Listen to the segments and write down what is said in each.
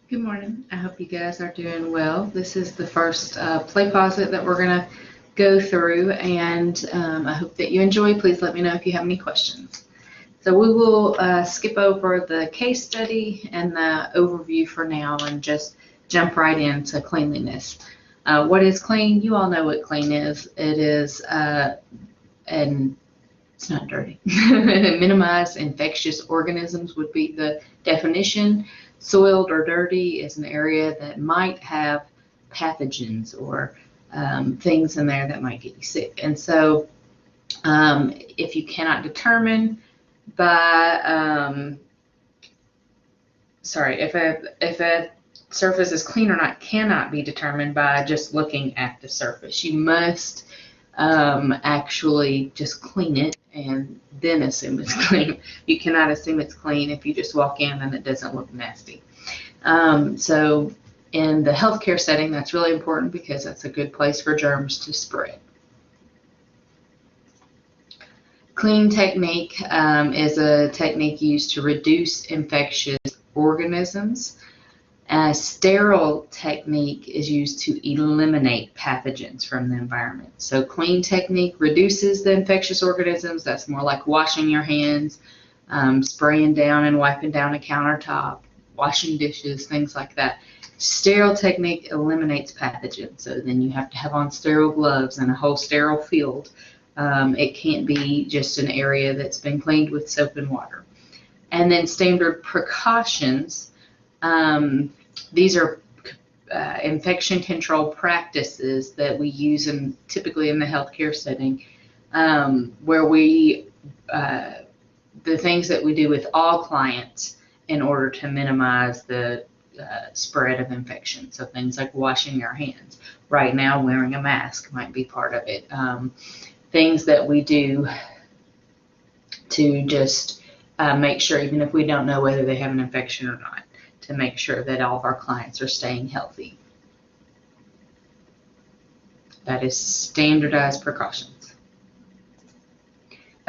Good morning. I hope you guys are doing well. This is the first play posit that we're going to go through, and I hope that you enjoy. Please let me know if you have any questions. So we will skip over the case study and the overview for now and just jump right into cleanliness. What is clean? You all know what clean is. It is, and it's not dirty. Minimize infectious organisms would be the definition. Soiled or dirty is an area that might have pathogens or things in there that might get you sick. And so if you cannot determine by, if a surface is clean or not cannot be determined by just looking at the surface. You must actually just clean it and then assume it's clean. You cannot assume it's clean if you just walk in and it doesn't look nasty. So in the healthcare setting, that's really important because that's a good place for germs to spread. Clean technique is a technique used to reduce infectious organisms. A sterile technique is used to eliminate pathogens from the environment. So clean technique reduces the infectious organisms. That's more like washing your hands, spraying down and wiping down a countertop, washing dishes, things like that. Sterile technique eliminates pathogens. So then you have to have on sterile gloves and a whole sterile field. It can't be just an area that's been cleaned with soap and water. And then standard precautions. These are infection control practices that we use typically in the healthcare setting, where the things that we do with all clients in order to minimize the spread of infection. So things like washing your hands. Right now, wearing a mask might be part of it. Things that we do to just make sure, even if we don't know whether they have an infection or not, to make sure that all of our clients are staying healthy. That is standardized precautions.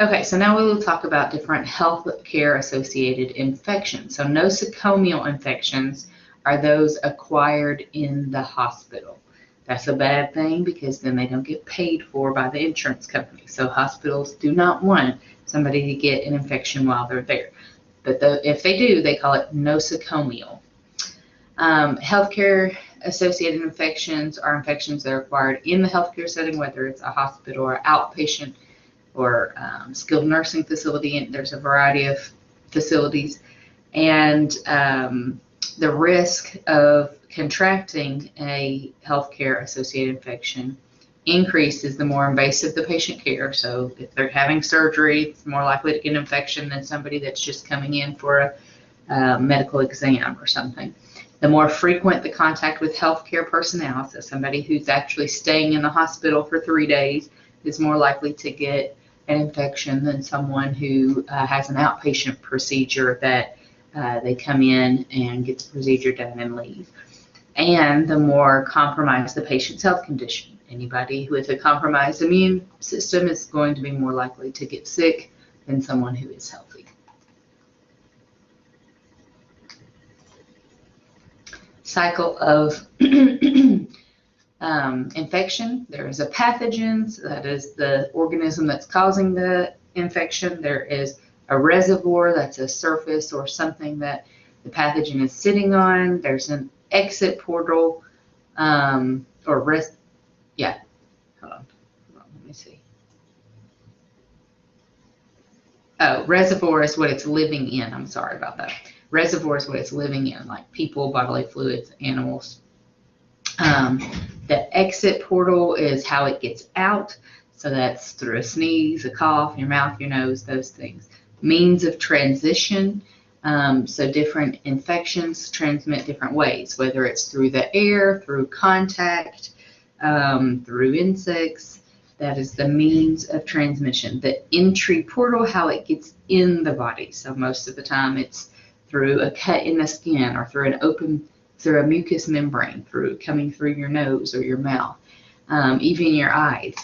Okay, so now we will talk about different healthcare associated infections. So nosocomial infections are those acquired in the hospital. That's a bad thing because then they don't get paid for by the insurance company. So hospitals do not want somebody to get an infection while they're there. But if they do, they call it nosocomial. Healthcare associated infections are infections that are acquired in the healthcare setting, whether it's a hospital or outpatient or skilled nursing facility. And there's a variety of facilities. And the risk of contracting a healthcare associated infection increases the more invasive the patient care. So if they're having surgery, it's more likely to get an infection than somebody that's just coming in for a medical exam or something. The more frequent the contact with healthcare personnel, so somebody who's actually staying in the hospital for 3 days is more likely to get an infection than someone who has an outpatient procedure that they come in and get the procedure done and leave. And the more compromised the patient's health condition. Anybody with a compromised immune system is going to be more likely to get sick than someone who is healthy. Cycle of infection. There is a pathogen, so that is the organism that's causing the infection. There is a reservoir, that's a surface or something that the pathogen is sitting on. There's an exit portal, let me see. Oh, reservoir is what it's living in. I'm sorry about that. Reservoir is what it's living in, like people, bodily fluids, animals. The exit portal is how it gets out. So that's through a sneeze, a cough, your mouth, your nose, those things. Means of transition. So different infections transmit different ways, whether it's through the air, through contact, through insects. That is the means of transmission. The entry portal, how it gets in the body. So most of the time it's through a cut in the skin or through a mucous membrane, coming through your nose or your mouth. Even your eyes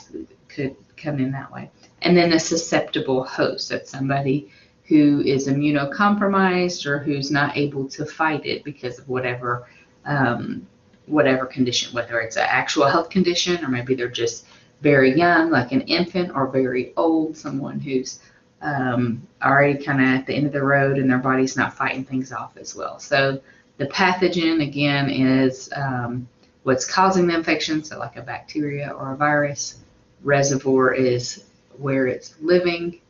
could come in that way. And then a susceptible host. That's somebody who is immunocompromised or who's not able to fight it because of whatever condition, whether it's an actual health condition or maybe they're just very young, like an infant, or very old, someone who's already kind of at the end of the road and their body's not fighting things off as well. So the pathogen, again, is what's causing the infection, so like a bacteria or a virus. Reservoir is where it's living,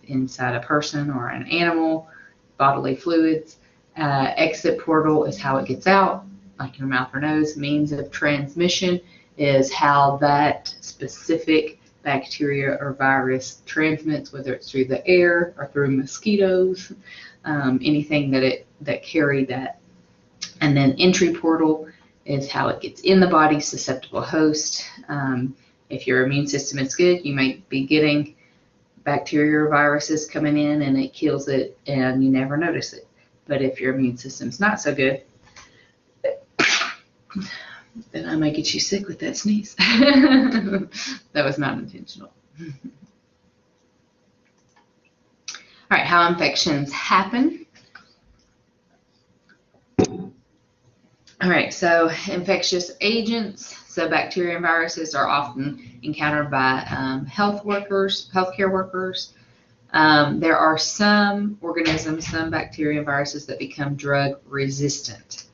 inside a person or an animal, bodily fluids. Exit portal is how it gets out, like your mouth or nose. Means of transmission is how that specific bacteria or virus transmits, whether it's through the air or through mosquitoes, anything that carry that. And then entry portal is how it gets in the body, susceptible host. If your immune system is good, you might be getting bacteria or viruses coming in and it kills it and you never notice it. But if your immune system's not so good, then I might get you sick with that sneeze. That was not intentional. All right, how infections happen. All right, so infectious agents. So bacteria and viruses are often encountered by healthcare workers. There are some organisms, some bacteria and viruses that become drug resistant.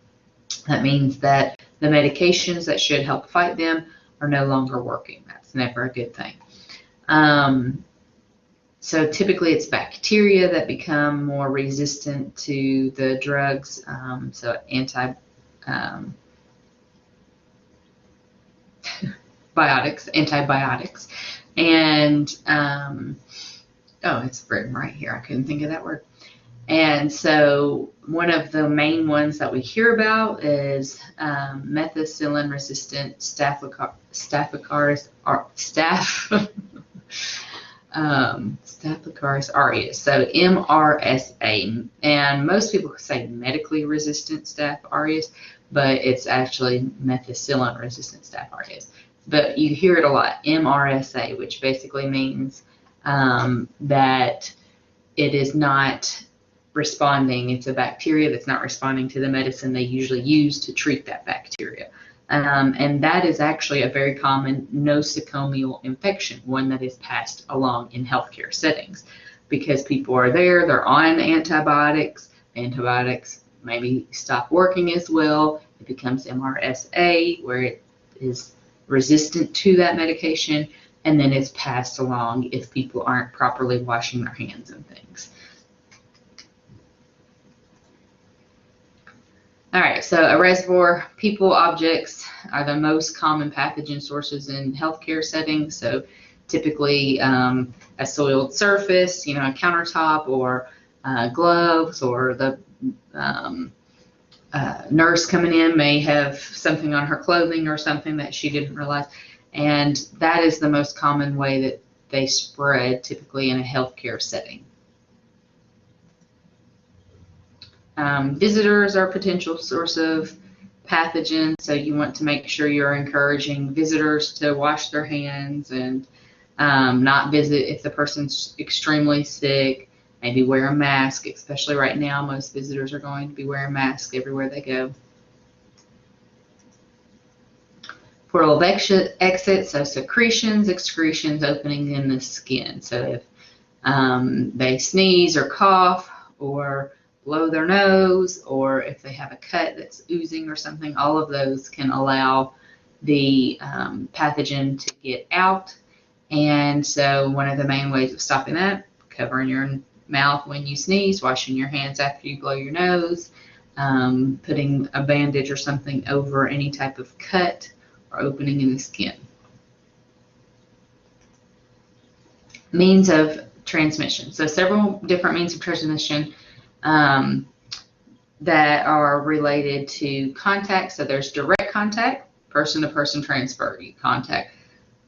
That means that the medications that should help fight them are no longer working. That's never a good thing. So typically it's bacteria that become more resistant to the drugs. So antibiotics, and it's written right here. I couldn't think of that word. And so one of the main ones that we hear about is methicillin-resistant Staphylococcus aureus, so MRSA. And most people say medically resistant Staph aureus, but it's actually methicillin-resistant Staph aureus. But you hear it a lot, MRSA, which basically means that it is not responding. It's a bacteria that's not responding to the medicine they usually use to treat that bacteria. And that is actually a very common nosocomial infection, one that is passed along in healthcare settings because people are there, they're on antibiotics. Antibiotics maybe stop working as well. It becomes MRSA, where it is resistant to that medication, and then it's passed along if people aren't properly washing their hands and things. All right, so a reservoir, people, objects are the most common pathogen sources in healthcare settings. So typically a soiled surface, a countertop, or gloves, or the nurse coming in may have something on her clothing or something that she didn't realize. And that is the most common way that they spread, typically in a healthcare setting. Visitors are a potential source of pathogens, so you want to make sure you're encouraging visitors to wash their hands and not visit if the person's extremely sick. Maybe wear a mask, especially right now. Most visitors are going to be wearing masks everywhere they go. Portal of exit, so secretions, excretions opening in the skin. So if they sneeze or cough or blow their nose, or if they have a cut that's oozing or something, all of those can allow the pathogen to get out. And so one of the main ways of stopping that, covering your mouth when you sneeze, washing your hands after you blow your nose, putting a bandage or something over any type of cut or opening in the skin. Means of transmission. So several different means of transmission that are related to contact. So there's direct contact, person-to-person transfer. You come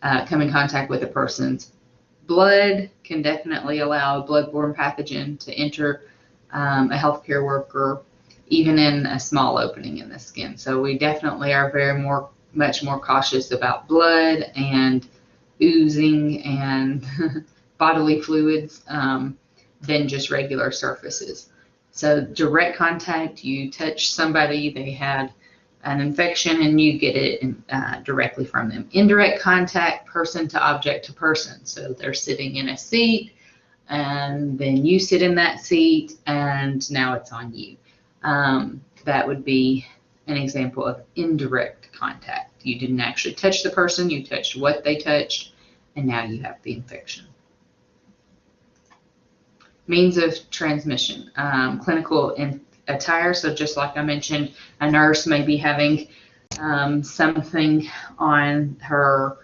in contact with a person's blood, can definitely allow a bloodborne pathogen to enter a healthcare worker, even in a small opening in the skin. So we definitely are much more cautious about blood and oozing and bodily fluids than just regular surfaces. So direct contact, you touch somebody, they had an infection and you get it directly from them. Indirect contact, person to object to person. So they're sitting in a seat and then you sit in that seat and now it's on you. That would be an example of indirect contact. You didn't actually touch the person, you touched what they touched, and now you have the infection. Means of transmission, clinical attire. So just like I mentioned, a nurse may be having something on her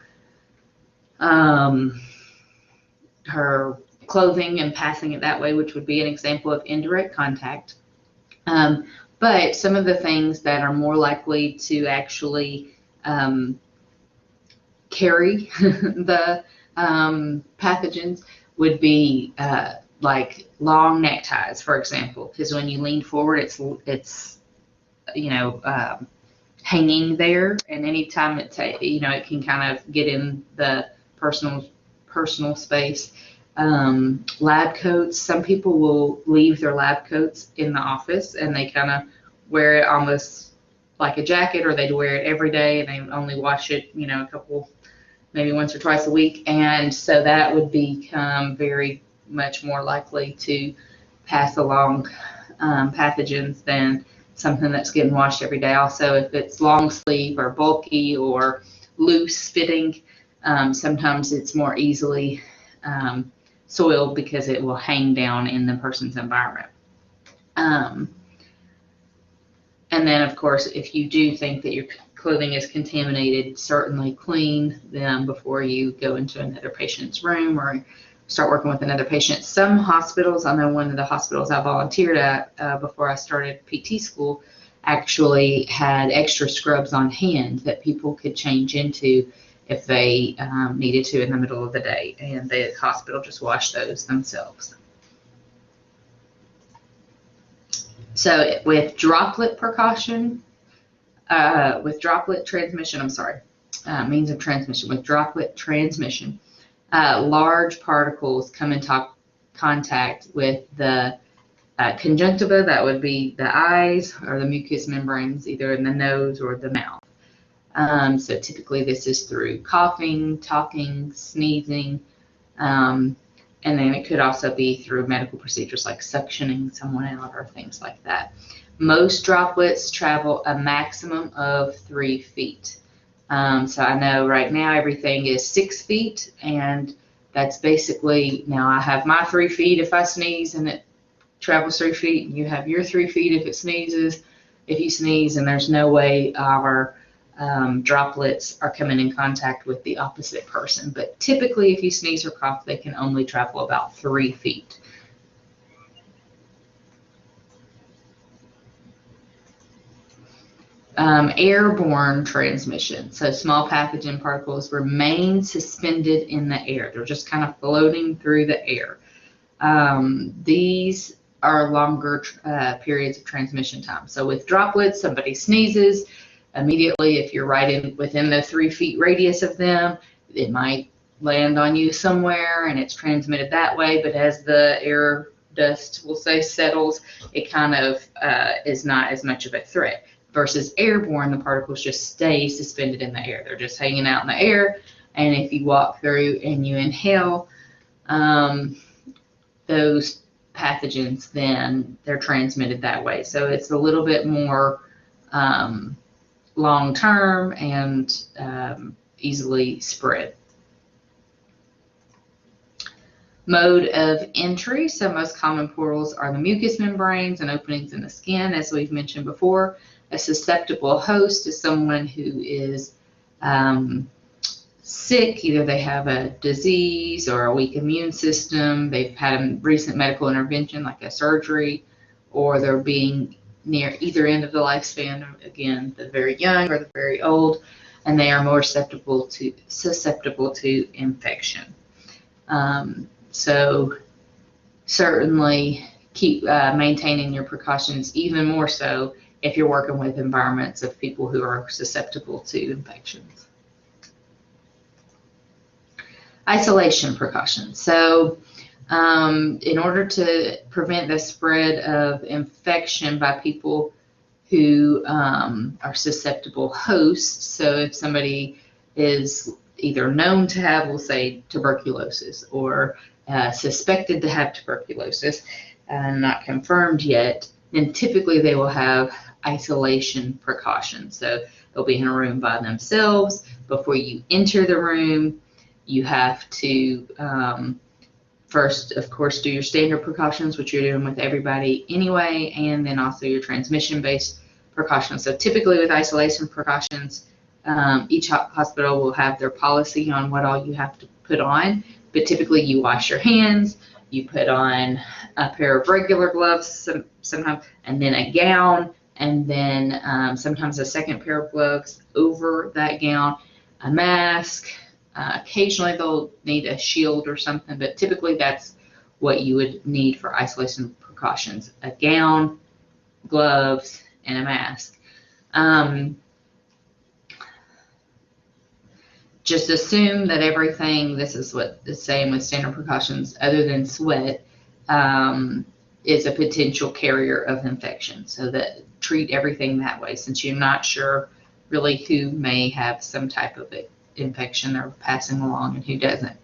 her clothing and passing it that way, which would be an example of indirect contact. But some of the things that are more likely to actually carry the pathogens would be like long neckties, for example, because when you lean forward, it's hanging there, and anytime it can kind of get in the personal space. Lab coats. Some people will leave their lab coats in the office and they kind of wear it almost like a jacket, or they'd wear it every day and they only wash it, maybe once or twice a week. And so that would become very much more likely to pass along pathogens than something that's getting washed every day. Also, if it's long sleeve or bulky or loose fitting, sometimes it's more easily soiled because it will hang down in the person's environment. And then, of course, if you do think that your clothing is contaminated, certainly clean them before you go into another patient's room or start working with another patient. Some hospitals, I know one of the hospitals I volunteered at before I started PT school, actually had extra scrubs on hand that people could change into if they needed to in the middle of the day, and the hospital just washed those themselves. So with droplet precaution, with droplet transmission, means of transmission, with droplet transmission, large particles come into contact with the conjunctiva, that would be the eyes or the mucous membranes, either in the nose or the mouth. So typically this is through coughing, talking, sneezing, and then it could also be through medical procedures like suctioning someone out or things like that. Most droplets travel a maximum of 3 feet. So I know right now everything is 6 feet, and that's basically, now I have my 3 feet if I sneeze and it travels 3 feet, and you have your 3 feet if you sneeze, and there's no way our droplets are coming in contact with the opposite person. But typically if you sneeze or cough, they can only travel about 3 feet. Airborne transmission. So small pathogen particles remain suspended in the air. They're just kind of floating through the air. These are longer periods of transmission time. So with droplets, somebody sneezes, immediately, if you're right within the 3 feet radius of them, it might land on you somewhere and it's transmitted that way. But as the air dust, we'll say, settles, it kind of is not as much of a threat. Versus airborne, the particles just stay suspended in the air. They're just hanging out in the air, and if you walk through and you inhale those pathogens, then they're transmitted that way. So it's a little bit more long-term and easily spread. Mode of entry. So most common portals are the mucous membranes and openings in the skin, as we've mentioned before. A susceptible host is someone who is sick. Either they have a disease or a weak immune system, they've had a recent medical intervention like a surgery, or they're being near either end of the lifespan, again, the very young or the very old, and they are more susceptible to infection. So certainly keep maintaining your precautions, even more so if you're working with environments of people who are susceptible to infections. Isolation precautions. So In order to prevent the spread of infection by people who are susceptible hosts, so if somebody is either known to have, we'll say, tuberculosis, or suspected to have tuberculosis, not confirmed yet, then typically they will have isolation precautions. So they'll be in a room by themselves. Before you enter the room, you have to first, of course, do your standard precautions, which you're doing with everybody anyway, and then also your transmission-based precautions. So typically with isolation precautions, each hospital will have their policy on what all you have to put on, but typically you wash your hands, you put on a pair of regular gloves sometimes, and then a gown, and then sometimes a second pair of gloves over that gown, a mask. Occasionally they'll need a shield or something, but typically that's what you would need for isolation precautions: a gown, gloves, and a mask. Just assume that everything, this is what is saying with standard precautions, other than sweat, is a potential carrier of infection. So that treat everything that way, since you're not sure really who may have some type of infection they're passing along and who doesn't.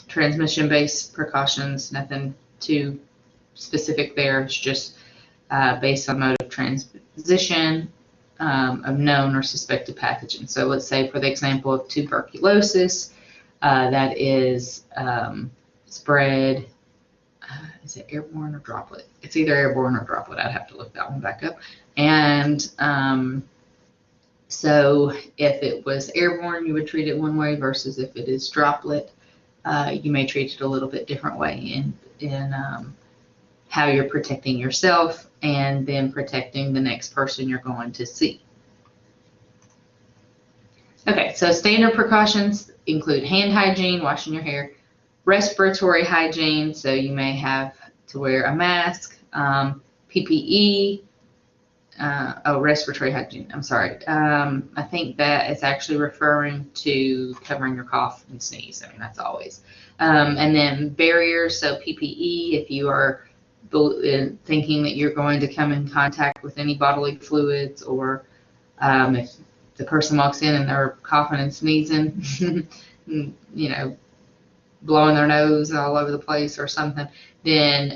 Transmission-based precautions, nothing too specific there. It's just based on mode of transmission of known or suspected pathogens. So let's say, for the example of tuberculosis, that is spread, is it airborne or droplet? It's either airborne or droplet. I'd have to look that one back up. And so if it was airborne, you would treat it one way, versus if it is droplet, you may treat it a little bit different way in how you're protecting yourself and then protecting the next person you're going to see. Okay, so standard precautions include hand hygiene, washing your hair, respiratory hygiene, so you may have to wear a mask, PPE, respiratory hygiene, I'm sorry. I think that it's actually referring to covering your cough and sneeze. I mean, that's always. And then barriers, so PPE, if you are thinking that you're going to come in contact with any bodily fluids, or if the person walks in and they're coughing and sneezing, you know, blowing their nose all over the place or something, then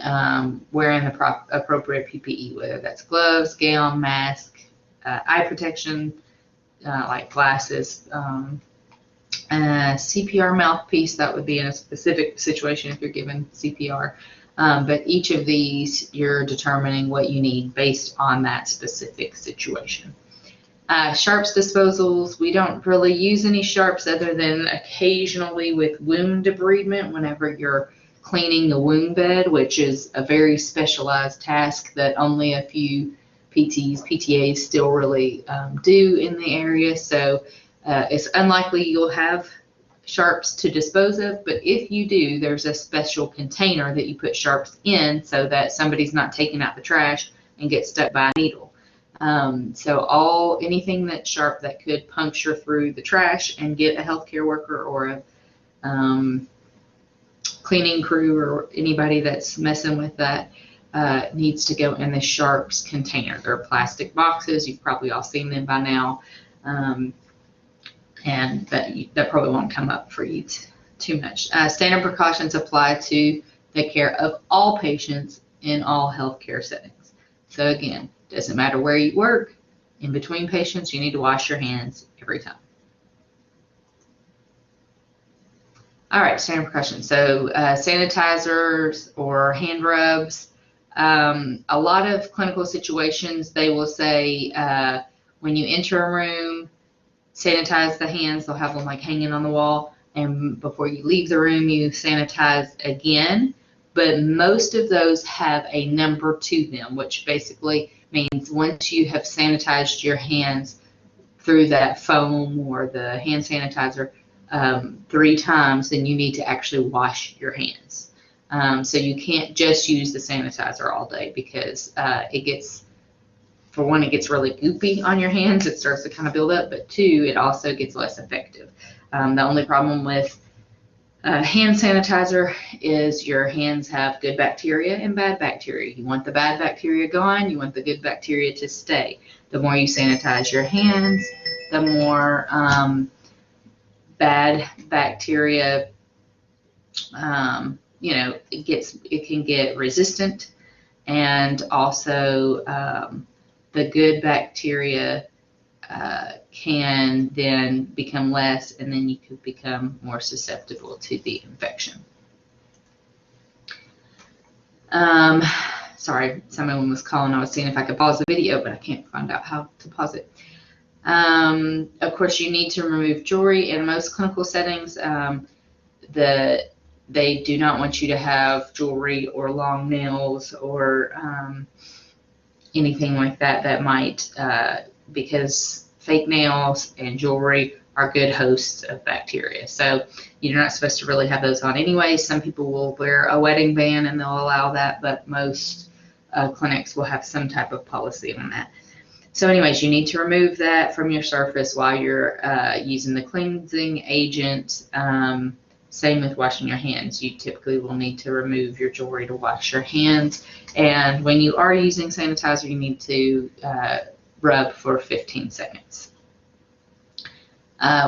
wearing the appropriate PPE, whether that's gloves, gown, mask, eye protection, like glasses, CPR mouthpiece, that would be in a specific situation if you're given CPR. But each of these, you're determining what you need based on that specific situation. Sharps disposals, we don't really use any sharps other than occasionally with wound debridement whenever you're cleaning the wound bed, which is a very specialized task that only a few PTAs still really do in the area. So it's unlikely you'll have sharps to dispose of, but if you do, there's a special container that you put sharps in so that somebody's not taking out the trash and get stuck by a needle. So anything that's sharp that could puncture through the trash and get a healthcare worker or a cleaning crew or anybody that's messing with that needs to go in the sharps container. They're plastic boxes. You've probably all seen them by now. And that probably won't come up for you too much. Standard precautions apply to the care of all patients in all healthcare settings. So again, doesn't matter where you work, in between patients, you need to wash your hands every time. All right, standard precautions. So sanitizers or hand rubs. A lot of clinical situations, they will say when you enter a room, sanitize the hands. They'll have them like hanging on the wall, and before you leave the room, you sanitize again. But most of those have a number to them, which basically means once you have sanitized your hands through that foam or the hand sanitizer 3 times, then you need to actually wash your hands. So you can't just use the sanitizer all day, because it gets, for one, it gets really goopy on your hands. It starts to kind of build up, but 2, it also gets less effective. The only problem with hand sanitizer is your hands have good bacteria and bad bacteria. You want the bad bacteria gone, you want the good bacteria to stay. The more you sanitize your hands, the more bad bacteria, it can get resistant, and also the good bacteria can then become less, and then you could become more susceptible to the infection. Sorry, someone was calling. I was seeing if I could pause the video, but I can't find out how to pause it. Of course, you need to remove jewelry. In most clinical settings, they do not want you to have jewelry or long nails or anything like that that might, because fake nails and jewelry are good hosts of bacteria. So you're not supposed to really have those on anyway. Some people will wear a wedding band and they'll allow that, but most clinics will have some type of policy on that. So anyways, you need to remove that from your surface while you're using the cleansing agent. Same with washing your hands. You typically will need to remove your jewelry to wash your hands. And when you are using sanitizer, you need to rub for 15 seconds.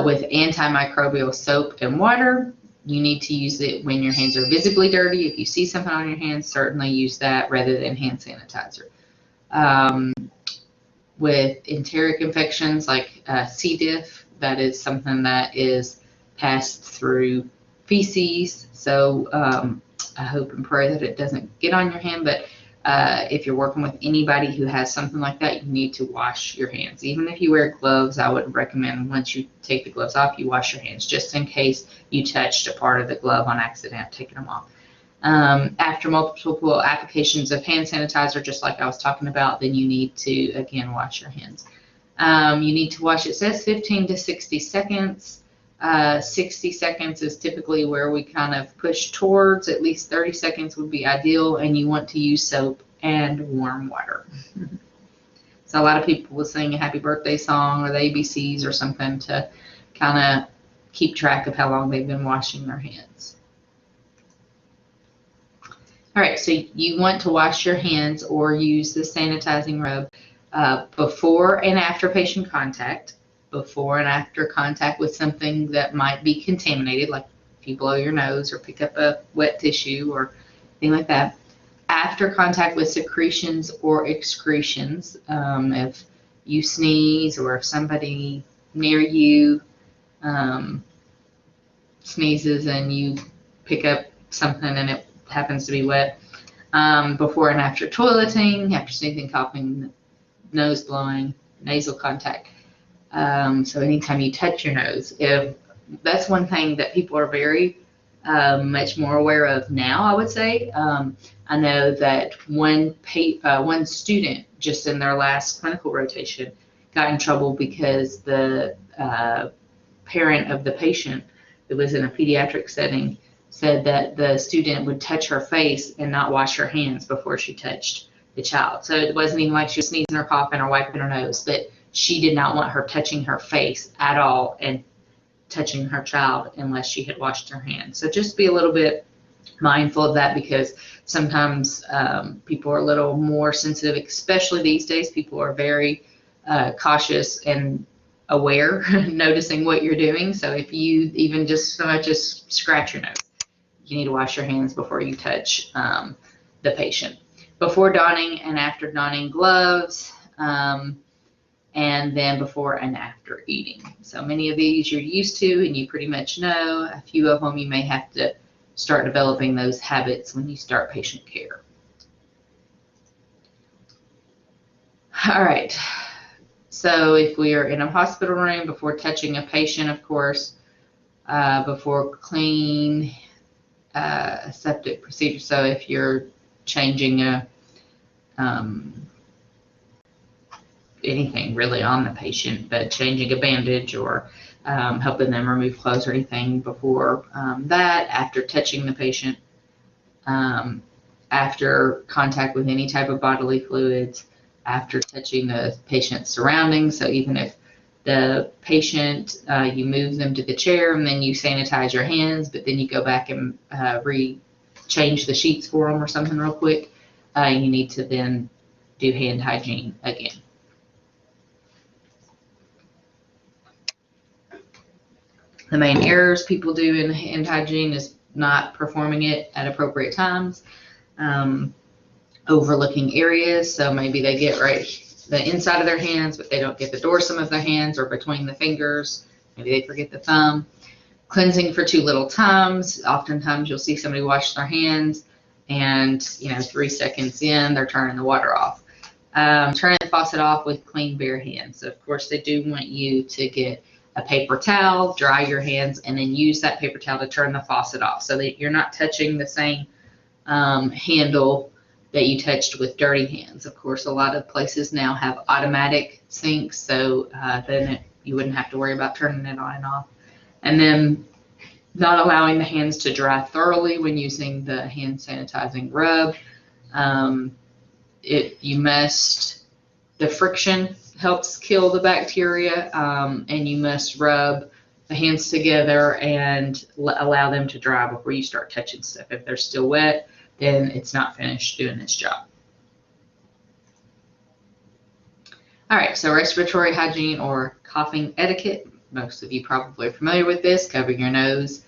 With antimicrobial soap and water, you need to use it when your hands are visibly dirty. If you see something on your hands, certainly use that rather than hand sanitizer. With enteric infections like C. diff, that is something that is passed through feces. So I hope and pray that it doesn't get on your hand, but if you're working with anybody who has something like that, you need to wash your hands. Even if you wear gloves, I would recommend once you take the gloves off, you wash your hands, just in case you touched a part of the glove on accident, taking them off. After multiple applications of hand sanitizer, just like I was talking about, then you need to, again, wash your hands. You need to wash, it says 15 to 60 seconds. 60 seconds is typically where we kind of push towards. At least 30 seconds would be ideal, and you want to use soap and warm water. So a lot of people will sing a happy birthday song or the ABCs or something to kind of keep track of how long they've been washing their hands. All right, so you want to wash your hands or use the sanitizing rub before and after patient contact. Before and after contact with something that might be contaminated, like if you blow your nose or pick up a wet tissue or thing like that. After contact with secretions or excretions, if you sneeze or if somebody near you sneezes and you pick up something and it happens to be wet. Before and after toileting, after sneezing, coughing, nose blowing, nasal contact. So anytime you touch your nose, that's one thing that people are very much more aware of now, I would say. I know that one student just in their last clinical rotation got in trouble because the parent of the patient that was in a pediatric setting said that the student would touch her face and not wash her hands before she touched the child. So it wasn't even like she was sneezing or coughing or wiping her nose, but she did not want her touching her face at all and touching her child unless she had washed her hands. So just be a little bit mindful of that, because sometimes people are a little more sensitive, especially these days. People are very cautious and aware, noticing what you're doing. So if you even just so much as scratch your nose, you need to wash your hands before you touch the patient. Before donning and after donning gloves, and then before and after eating. So many of these you're used to and you pretty much know. A few of them you may have to start developing those habits when you start patient care. All right, so if we are in a hospital room, before touching a patient, of course, before clean aseptic procedure, so if you're changing a anything really on the patient, but changing a bandage or helping them remove clothes or anything before that, after touching the patient, after contact with any type of bodily fluids, after touching the patient's surroundings. So even if the patient, you move them to the chair, and then you sanitize your hands, but then you go back and change the sheets for them or something real quick. You need to then do hand hygiene again. The main errors people do in hand hygiene is not performing it at appropriate times, overlooking areas. So maybe they get right the inside of their hands, but they don't get the dorsum of their hands or between the fingers. Maybe they forget the thumb. Cleansing for too little times. Oftentimes you'll see somebody wash their hands and 3 seconds in, they're turning the water off. Turning the faucet off with clean bare hands. So of course they do want you to get a paper towel, dry your hands, and then use that paper towel to turn the faucet off so that you're not touching the same handle that you touched with dirty hands. Of course, a lot of places now have automatic sinks, so then you wouldn't have to worry about turning it on and off. And then not allowing the hands to dry thoroughly when using the hand sanitizing rub. The friction helps kill the bacteria, and you must rub the hands together and allow them to dry before you start touching stuff. If they're still wet, then it's not finished doing its job. All right, so respiratory hygiene or coughing etiquette. Most of you probably are familiar with this. Cover your nose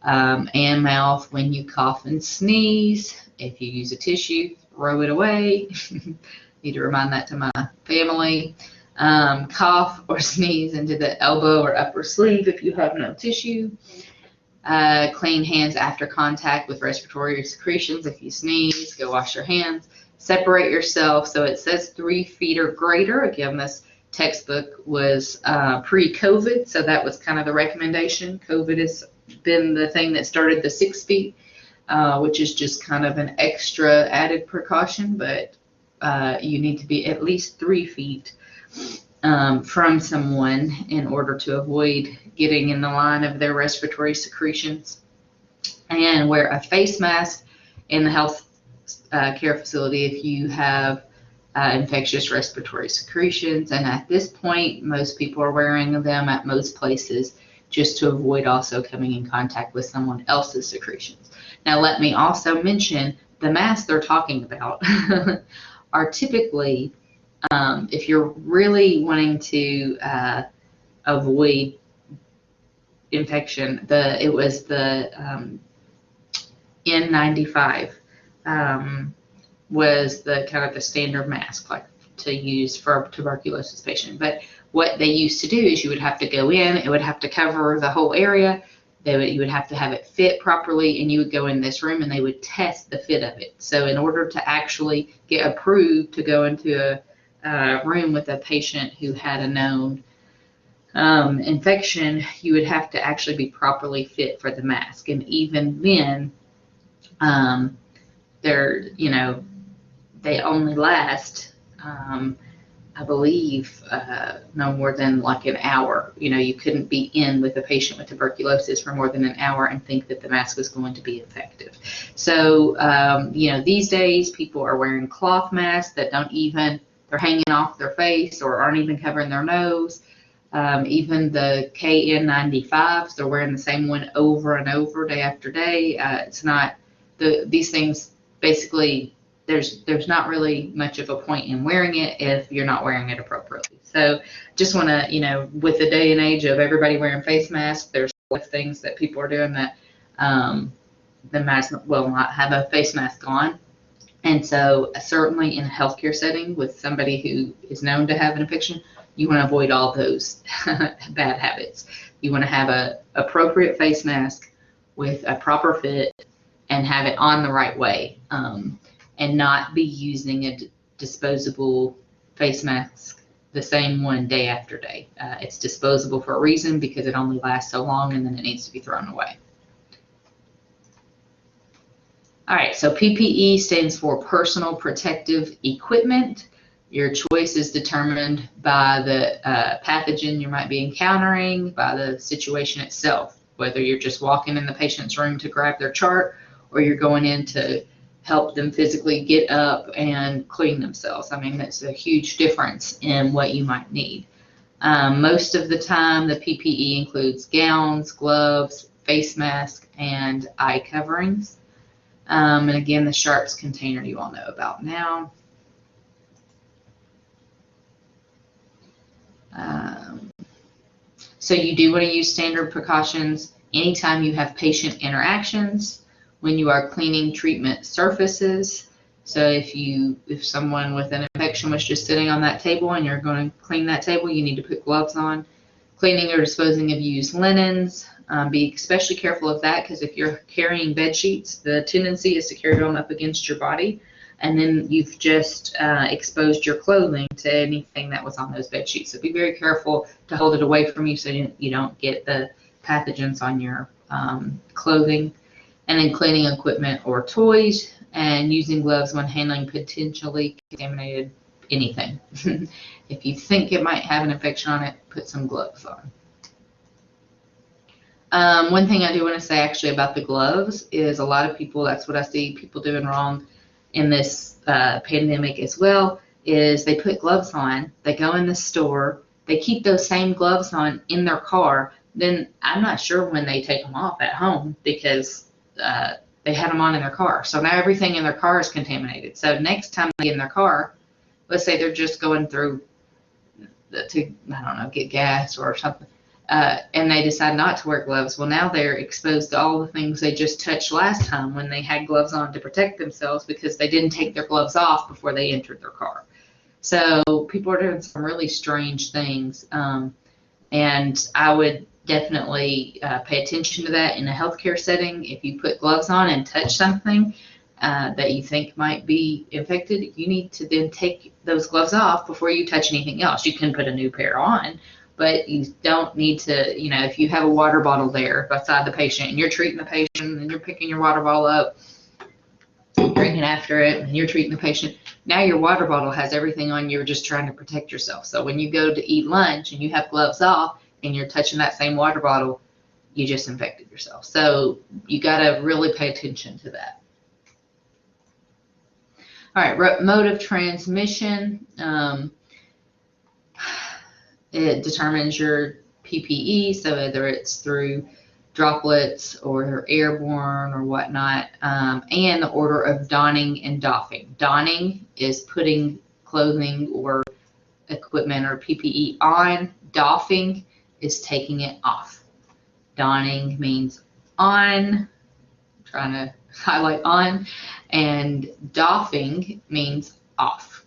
and mouth when you cough and sneeze. If you use a tissue, throw it away. Need to remind that to my family. Cough or sneeze into the elbow or upper sleeve if you have no tissue. Clean hands after contact with respiratory secretions. If you sneeze, go wash your hands. Separate yourself. So it says 3 feet or greater. Again, this textbook was pre-COVID, so that was kind of the recommendation. COVID has been the thing that started the 6 feet, which is just kind of an extra added precaution, but you need to be at least 3 feet from someone in order to avoid getting in the line of their respiratory secretions. And wear a face mask in the health care facility if you have infectious respiratory secretions. And at this point, most people are wearing them at most places just to avoid also coming in contact with someone else's secretions. Now, let me also mention the masks they're talking about are typically, if you're really wanting to avoid infection, it was the N95 was the kind of the standard mask like to use for a tuberculosis patient. But what they used to do is you would have to go in, it would have to cover the whole area. You would have to have it fit properly, and you would go in this room and they would test the fit of it. So in order to actually get approved to go into a room with a patient who had a known infection, you would have to actually be properly fit for the mask. And even then, they only last, I believe, no more than like an hour. You couldn't be in with a patient with tuberculosis for more than an hour and think that the mask was going to be effective. So, these days people are wearing cloth masks that they're hanging off their face or aren't even covering their nose. Even the KN95s, they're wearing the same one over and over day after day. It's not these things basically. There's not really much of a point in wearing it if you're not wearing it appropriately. So just want to, with the day and age of everybody wearing face masks, there's a lot of things that people are doing that the mask will not have a face mask on. And so certainly in a healthcare setting with somebody who is known to have an infection, you want to avoid all those bad habits. You want to have a appropriate face mask with a proper fit and have it on the right way. And not be using a disposable face mask, the same one day after day. It's disposable for a reason because it only lasts so long and then it needs to be thrown away. All right, so PPE stands for personal protective equipment. Your choice is determined by the pathogen you might be encountering, by the situation itself, whether you're just walking in the patient's room to grab their chart or you're going in to help them physically get up and clean themselves. I mean, that's a huge difference in what you might need. Most of the time, the PPE includes gowns, gloves, face mask, and eye coverings. And again, the sharps container you all know about now. So you do want to use standard precautions anytime you have patient interactions, when you are cleaning treatment surfaces. So if someone with an infection was just sitting on that table and you're going to clean that table, you need to put gloves on. Cleaning or disposing of used linens, be especially careful of that, because if you're carrying bed sheets, the tendency is to carry them up against your body, and then you've just exposed your clothing to anything that was on those bed sheets. So be very careful to hold it away from you so you don't get the pathogens on your clothing. And then cleaning equipment or toys, and using gloves when handling potentially contaminated anything. If you think it might have an infection on it, put some gloves on. One thing I do want to say actually about the gloves is a lot of people, that's what I see people doing wrong in this pandemic as well, is they put gloves on, they go in the store, they keep those same gloves on in their car, then I'm not sure when they take them off at home because they had them on in their car. So now everything in their car is contaminated. So next time they get in their car, let's say they're just going through to, I don't know, get gas or something, and they decide not to wear gloves. Well, now they're exposed to all the things they just touched last time when they had gloves on to protect themselves, because they didn't take their gloves off before they entered their car. So people are doing some really strange things, and I would definitely pay attention to that in a healthcare setting. If you put gloves on and touch something that you think might be infected, you need to then take those gloves off before you touch anything else. You can put a new pair on, but you don't need to, if you have a water bottle there beside the patient and you're treating the patient and you're picking your water bottle up, drinking after it, and you're treating the patient, now your water bottle has everything on, you're just trying to protect yourself. So when you go to eat lunch and you have gloves off and you're touching that same water bottle, you just infected yourself. So you got to really pay attention to that. All right, mode of transmission. It determines your PPE, so whether it's through droplets or airborne or whatnot, and the order of donning and doffing. Donning is putting clothing or equipment or PPE on. Doffing is taking it off. Donning means on, I'm trying to highlight on, and doffing means off.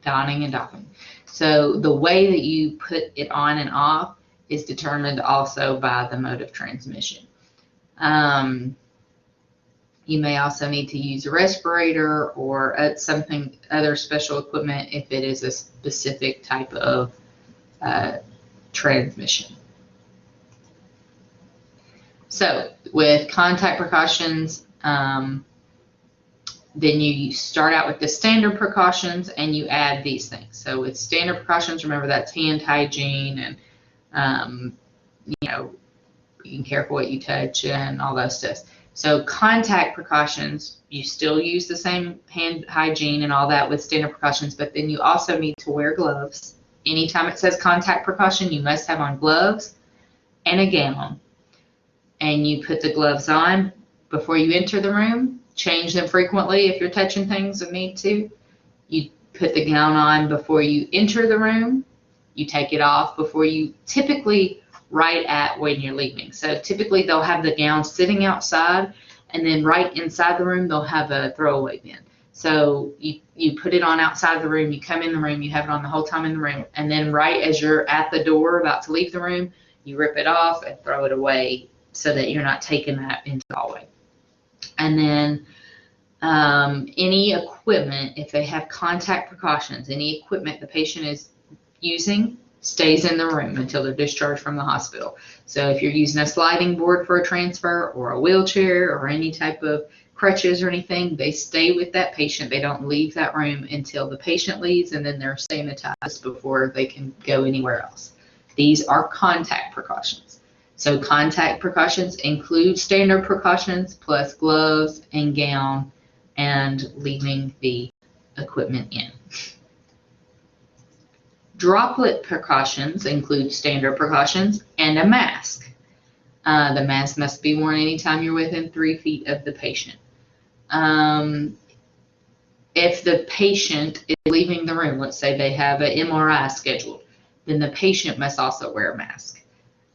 Donning and doffing. So the way that you put it on and off is determined also by the mode of transmission. You may also need to use a respirator or other special equipment if it is a specific type of transmission. So with contact precautions, then you start out with the standard precautions and you add these things. So with standard precautions, remember that's hand hygiene and, being careful what you touch and all those stuff. So contact precautions, you still use the same hand hygiene and all that with standard precautions, but then you also need to wear gloves. Anytime it says contact precaution, you must have on gloves and a gown. And you put the gloves on before you enter the room. Change them frequently if you're touching things and need to. You put the gown on before you enter the room. You take it off before you, typically right at when you're leaving. So typically they'll have the gown sitting outside, and then right inside the room they'll have a throwaway bin. So you put it on outside the room, you come in the room, you have it on the whole time in the room, and then right as you're at the door about to leave the room, you rip it off and throw it away so that you're not taking that into the hallway. And then any equipment, if they have contact precautions, any equipment the patient is using stays in the room until they're discharged from the hospital. So if you're using a sliding board for a transfer or a wheelchair or any type of crutches or anything, they stay with that patient. They don't leave that room until the patient leaves, and then they're sanitized before they can go anywhere else. These are contact precautions. So contact precautions include standard precautions plus gloves and gown and leaving the equipment in. Droplet precautions include standard precautions and a mask. The mask must be worn anytime you're within 3 feet of the patient. If the patient is leaving the room, let's say they have an MRI scheduled, then the patient must also wear a mask.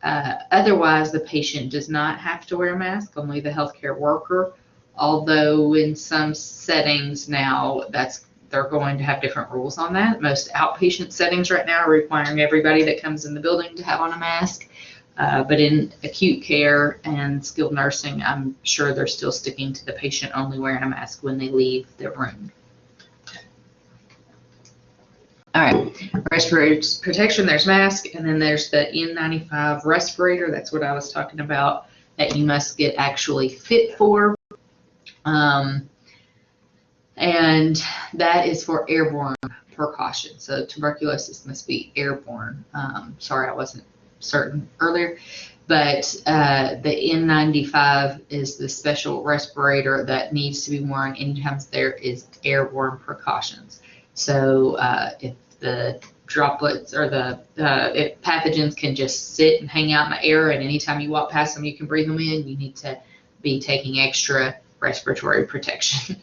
Otherwise, the patient does not have to wear a mask, only the healthcare worker, although in some settings now they're going to have different rules on that. Most outpatient settings right now are requiring everybody that comes in the building to have on a mask. But in acute care and skilled nursing, I'm sure they're still sticking to the patient only wearing a mask when they leave the room. All right, respiratory protection, there's mask, and then there's the N95 respirator. That's what I was talking about, that you must get actually fit for. And that is for airborne precautions. So tuberculosis must be airborne. Sorry, I wasn't certain earlier, but the N95 is the special respirator that needs to be worn anytime there is airborne precautions. So if the droplets or if pathogens can just sit and hang out in the air, and anytime you walk past them, you can breathe them in, you need to be taking extra respiratory protection.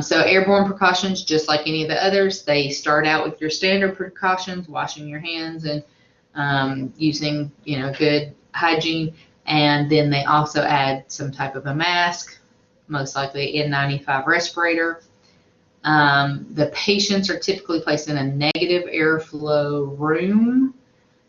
So airborne precautions, just like any of the others, they start out with your standard precautions, washing your hands and using good hygiene, and then they also add some type of a mask, most likely N95 respirator. The patients are typically placed in a negative airflow room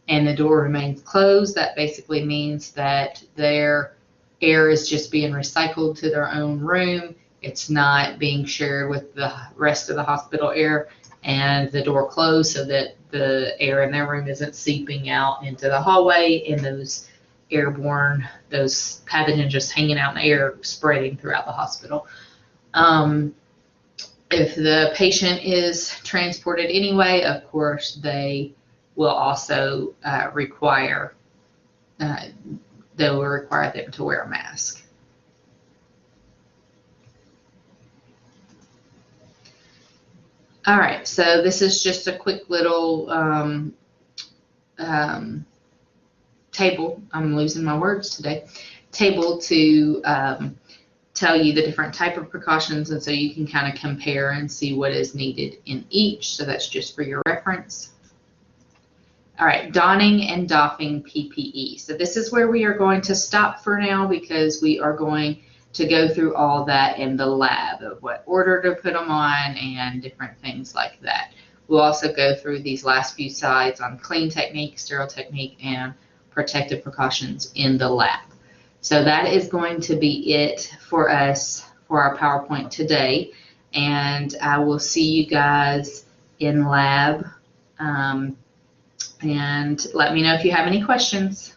and the door remains closed. That basically means that their air is just being recycled to their own room. It's not being shared with the rest of the hospital air, and the door closed so that the air in their room isn't seeping out into the hallway and those pathogens just hanging out in the air, spreading throughout the hospital. If the patient is transported anyway, of course, they will also require them to wear a mask. All right, so this is just a quick little table. I'm losing my words today. Table to tell you the different type of precautions, and so you can kind of compare and see what is needed in each. So that's just for your reference. All right, donning and doffing PPE. So this is where we are going to stop for now, because we are going to go through all that in the lab of what order to put them on and different things like that. We'll also go through these last few slides on clean technique, sterile technique, and protective precautions in the lab. So that is going to be it for us for our PowerPoint today, and I will see you guys in lab, and let me know if you have any questions.